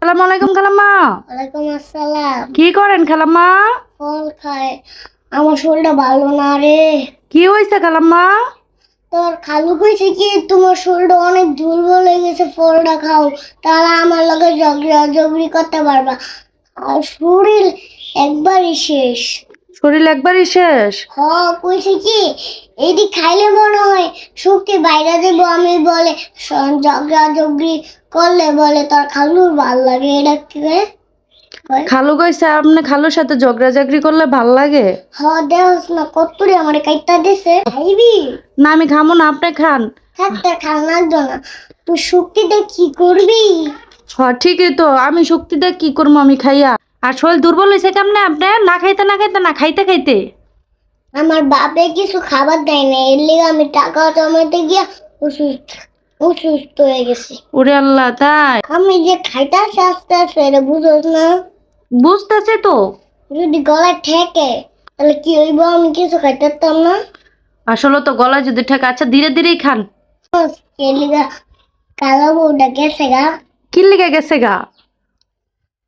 আসসালামু আলাইকুম খালাম্মা। ওয়ালাইকুম আসসালাম। কি করেন খালাম্মা? ফল খায়। আমার শরীরটা ভালো না রে। কি হয়েছে খালাম্মা? তোর খালু কইছে কি তোমার শরীরটা অনেক দুর্বল হয়ে গেছে, ফলটা খাও, তাহলে আমার লগে জগড়ি করতে পারবা। আর শরীর একবারই শেষ। শরীর একবারই শেষ? কইছে কি এটি খাইলে মনে হয় শক্তি বাইরে যাবো। আমি বলে জগড়ি করলে বলে তোর খালুর ভাল লাগে। এটা কি করে? খালু কইছে আপনি খালুর সাথে ঝগড়াঝাগড়ি করলে ভাল লাগে? দেওস না কত্তুরি আমার কাইটা দিছে, খাইবি? না আমি খামো না, আপনি খান। থাকতে খাওয়ার জন্য তুই শক্তিটা কি করবি? ঠিকই তো, আমি শক্তি দিয়ে কি করবো আমি খাইয়া? আর শরীর দুর্বল হয়েছে কেমনে আপনি? না খাইতে না খাইতে না খাইতে খাইতে আমার বাপে কিছু খাবার দেয় না, এর লিগে আমি টাকা জমাতে গিয়া অসুস্থ অসুস্থ হয়ে গেছি। ওরে আল্লাহ, তাই? আমি যে খাইতাছি আস্তে আস্তে, এটা বুঝোস না? বুঝতেছে তো। যদি গলায় ঠেকে তাহলে কি হইব? আমি কিছু খাইতে পারতাম না। আসলে তো গলায় যদি ঠেকে, আচ্ছা ধীরে ধীরেই খান। এর লিগা কালো বউটা গেছে গা। কি লেগে গেছে গা?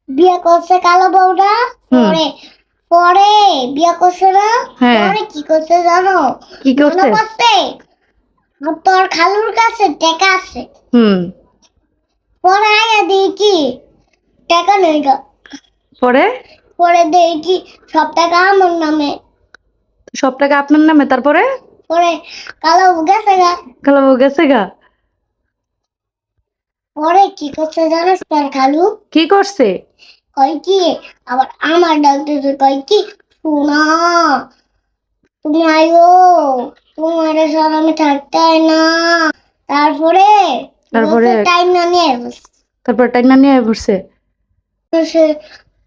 বিয়া করছে কালো বউটা। পরে পরে বিয়া করছে না? হ্যাঁ। পরে কি করছে জানো? কি করছে? মনে করছে তোর খালুর কাছে টাকা আছে। পরে আয়া দেখি টাকা নেই গা। পরে পরে দেখি সব টাকা আমার নামে। সব টাকা আপনার নামে? তারপরে পরে কালো বউ গেছে গা। খালা বউ গেছে গা। পরে কি করছে জানিস তোর খালু? কি করছে? কয় কি আবার আমার ডাকতেছে, কয় কি শোনা তুমি আইও, তোমার সব আমি থাকতে না। তারপরে তারপরে টাইম না নিয়ে বসে। তারপর টাইনা নিয়ে পড়ছে। সে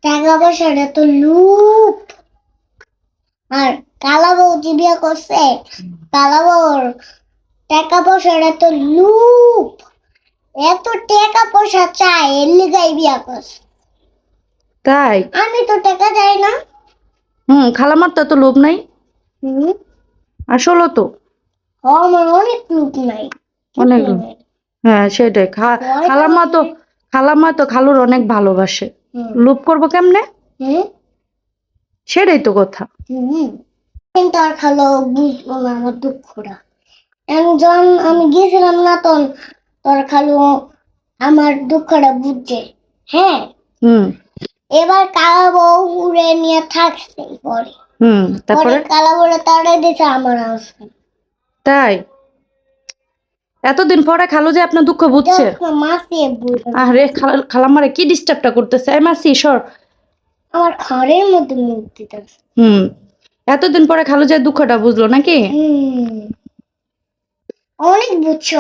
টাকা পয়সাটা তো লুপ। আর কালা বউ যে বিয়ে করছে, কালা বউর টাকা পয়সাটা তো লুপ। এত টাকা পয়সা চাই, এর লিগাই বিয়া করছে। তাই? আমি তো টাকা চাই না। খালামার তো লোভ নাই। আসলে তো আমার অনেক লুপ নাই, অনেক লোভ। হ্যাঁ সেটাই। খালাম্মা তো খালুর অনেক ভালোবাসে। লোভ করবো কেমনে? সেটাই তো কথা। কিন্তু আর খালো বুঝবো না আমার দুঃখটা। যখন আমি গিয়েছিলাম না, তখন তোর খালু আমার দুঃখটা বুঝছে। হ্যাঁ। এবার কালা বউ উড়ে নিয়ে থাকছে। তারপরে কালা বউরে তাড়াই দিছে আমার হাউসে। তাই? এতদিন পরে খালু যে আপনার দুঃখ বুঝছে? মাসি আরে খালাম্মারে কি ডিস্টার্বটা করতেছে? এই মাসি সর। আমার ঘরের মধ্যে মুখ দিতেছে। এতদিন পরে খালু যে দুঃখটা বুঝলো নাকি? অনেক বুঝছো।